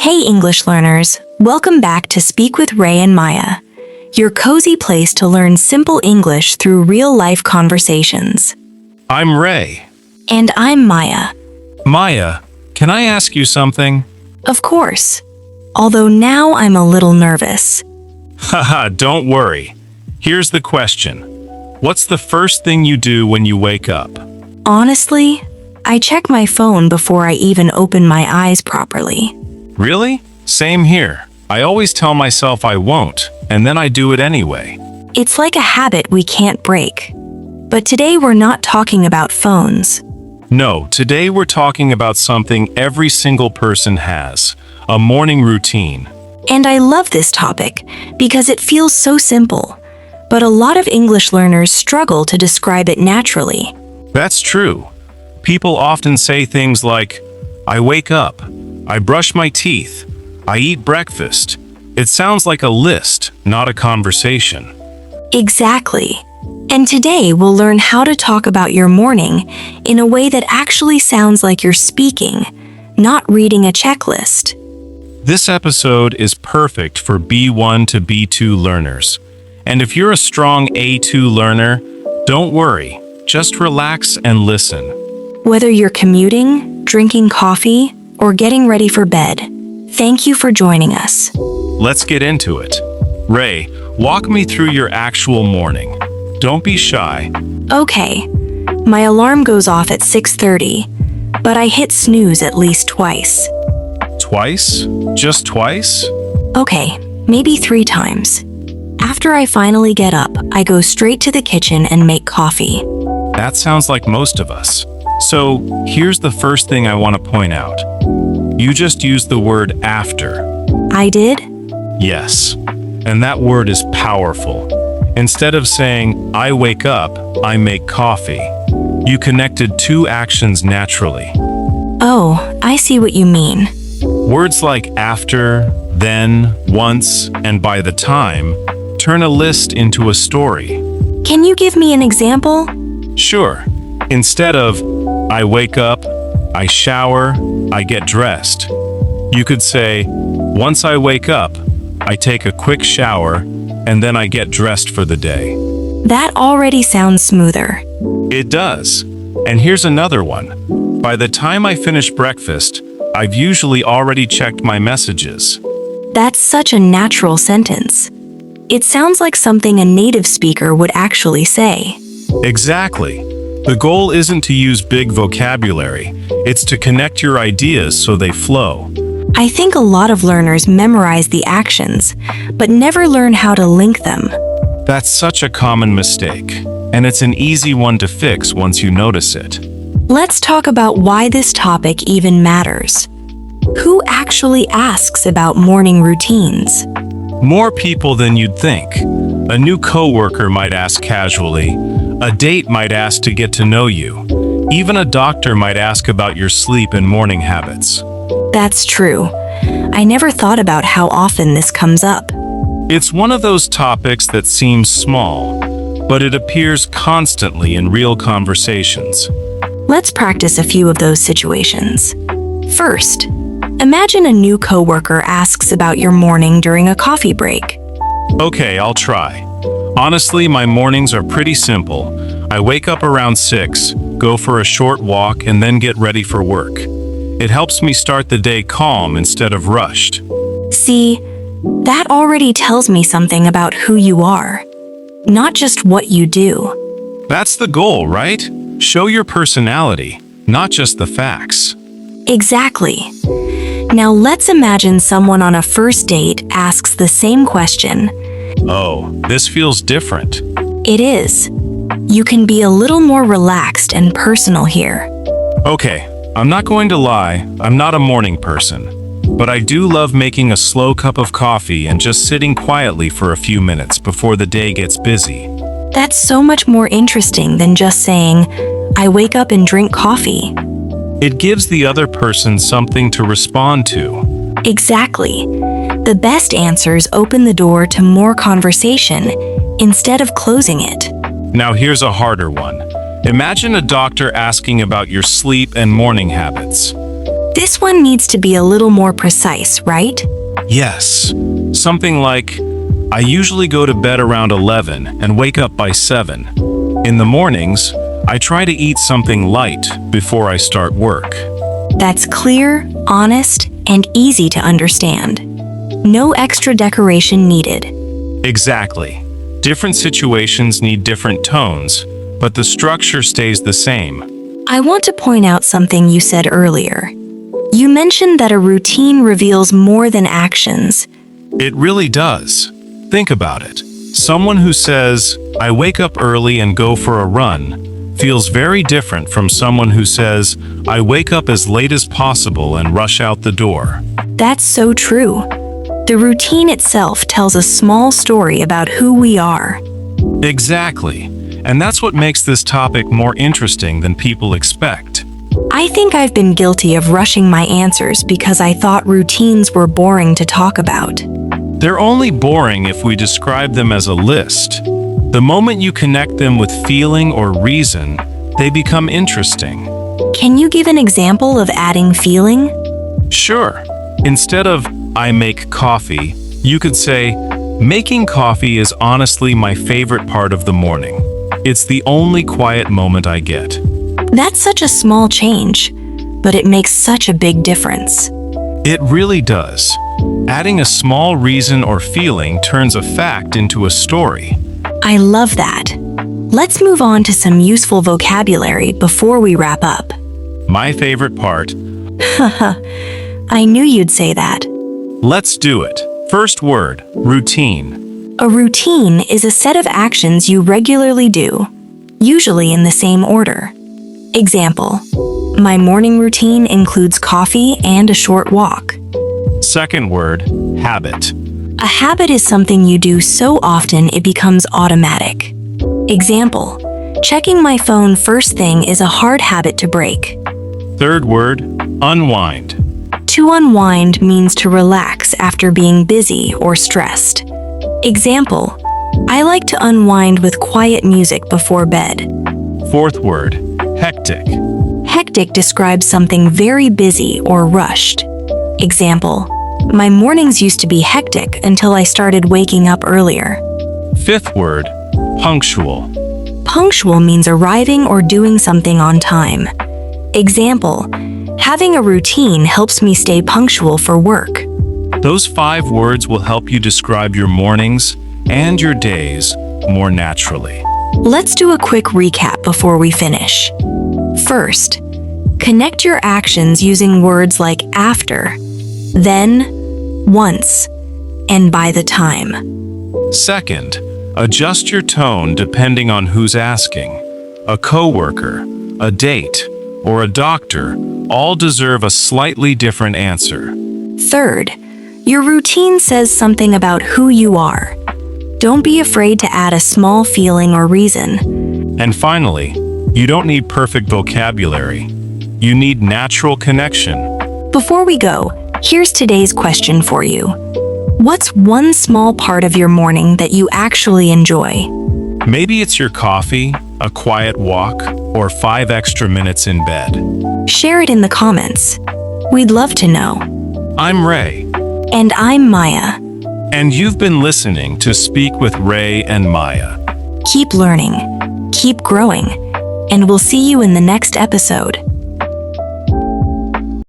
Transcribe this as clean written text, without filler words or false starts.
Hey English learners, welcome back to Speak with Ray and Maya, your cozy place to learn simple English through real-life conversations. I'm Ray. And I'm Maya. Maya, can I ask you something? Of course. Although now I'm a little nervous. Haha, don't worry. Here's the question. What's the first thing you do when you wake up? Honestly, I check my phone before I even open my eyes properly. Really? Same here. I always tell myself I won't, and then I do it anyway. It's like a habit we can't break. But today we're not talking about phones. No, today we're talking about something every single person has, a morning routine. And I love this topic because it feels so simple. But a lot of English learners struggle to describe it naturally. That's true. People often say things like, I wake up, I brush my teeth, I eat breakfast. It sounds like a list, not a conversation. Exactly. And today we'll learn how to talk about your morning in a way that actually sounds like you're speaking, not reading a checklist. This episode is perfect for B1 to B2 learners. And if you're a strong A2 learner, don't worry, just relax and listen. Whether you're commuting, drinking coffee, or getting ready for bed, thank you for joining us. Let's get into it. Ray, walk me through your actual morning. Don't be shy. Okay, my alarm goes off at 6:30, but I hit snooze at least twice. Twice? Just twice? Okay, maybe 3 times. After I finally get up, I go straight to the kitchen and make coffee. That sounds like most of us. So, here's the first thing I want to point out. You just used the word after. I did? Yes. And that word is powerful. Instead of saying, I wake up, I make coffee, you connected 2 actions naturally. Oh, I see what you mean. Words like after, then, once, and by the time turn a list into a story. Can you give me an example? Sure. Instead of, I wake up, I shower, I get dressed, you could say, once I wake up, I take a quick shower, and then I get dressed for the day. That already sounds smoother. It does. And here's another one. By the time I finish breakfast, I've usually already checked my messages. That's such a natural sentence. It sounds like something a native speaker would actually say. Exactly. The goal isn't to use big vocabulary, it's to connect your ideas so they flow. I think a lot of learners memorize the actions, but never learn how to link them. That's such a common mistake, and it's an easy one to fix once you notice it. Let's talk about why this topic even matters. Who actually asks about morning routines? More people than you'd think. A new coworker might ask casually. A date might ask to get to know you. Even a doctor might ask about your sleep and morning habits. That's true. I never thought about how often this comes up. It's one of those topics that seems small, but it appears constantly in real conversations. Let's practice a few of those situations. First, imagine a new coworker asks about your morning during a coffee break. Okay, I'll try. Honestly, my mornings are pretty simple. I wake up around 6, go for a short walk, and then get ready for work. It helps me start the day calm instead of rushed. See, that already tells me something about who you are, not just what you do. That's the goal, right? Show your personality, not just the facts. Exactly. Now let's imagine someone on a first date asks the same question. Oh, this feels different. It is. You can be a little more relaxed and personal here. Okay, I'm not going to lie, I'm not a morning person. But I do love making a slow cup of coffee and just sitting quietly for a few minutes before the day gets busy. That's so much more interesting than just saying, I wake up and drink coffee. It gives the other person something to respond to. Exactly. The best answers open the door to more conversation instead of closing it. Now here's a harder one. Imagine a doctor asking about your sleep and morning habits. This one needs to be a little more precise, right? Yes. Something like, I usually go to bed around 11 and wake up by 7. In the mornings, I try to eat something light before I start work. That's clear, honest, and easy to understand. No extra decoration needed. Exactly. Different situations need different tones, but the structure stays the same. I want to point out something you said earlier. You mentioned that a routine reveals more than actions. It really does. Think about it. Someone who says, I wake up early and go for a run, feels very different from someone who says, I wake up as late as possible and rush out the door. That's so true. The routine itself tells a small story about who we are. Exactly. And that's what makes this topic more interesting than people expect. I think I've been guilty of rushing my answers because I thought routines were boring to talk about. They're only boring if we describe them as a list. The moment you connect them with feeling or reason, they become interesting. Can you give an example of adding feeling? Sure. Instead of, I make coffee, you could say, making coffee is honestly my favorite part of the morning. It's the only quiet moment I get. That's such a small change, but it makes such a big difference. It really does. Adding a small reason or feeling turns a fact into a story. I love that. Let's move on to some useful vocabulary before we wrap up. My favorite part. I knew you'd say that. Let's do it. First word, routine. A routine is a set of actions you regularly do, usually in the same order. Example, my morning routine includes coffee and a short walk. Second word, habit. A habit is something you do so often it becomes automatic. Example, checking my phone first thing is a hard habit to break. Third word, unwind. To unwind means to relax after being busy or stressed. Example, I like to unwind with quiet music before bed. Fourth word, hectic. Hectic describes something very busy or rushed. Example, my mornings used to be hectic until I started waking up earlier. Fifth word, punctual. Punctual means arriving or doing something on time. Example, having a routine helps me stay punctual for work. Those 5 words will help you describe your mornings and your days more naturally. Let's do a quick recap before we finish. First, connect your actions using words like after, then, once, and by the time. Second, adjust your tone depending on who's asking. A coworker, a date, or a doctor all deserve a slightly different answer. Third, your routine says something about who you are. Don't be afraid to add a small feeling or reason. And finally, you don't need perfect vocabulary. You need natural connection. Before we go, here's today's question for you. What's one small part of your morning that you actually enjoy? Maybe it's your coffee, a quiet walk, or 5 extra minutes in bed. Share it in the comments. We'd love to know. I'm Ray. And I'm Maya. And you've been listening to Speak with Ray and Maya. Keep learning, keep growing, and we'll see you in the next episode.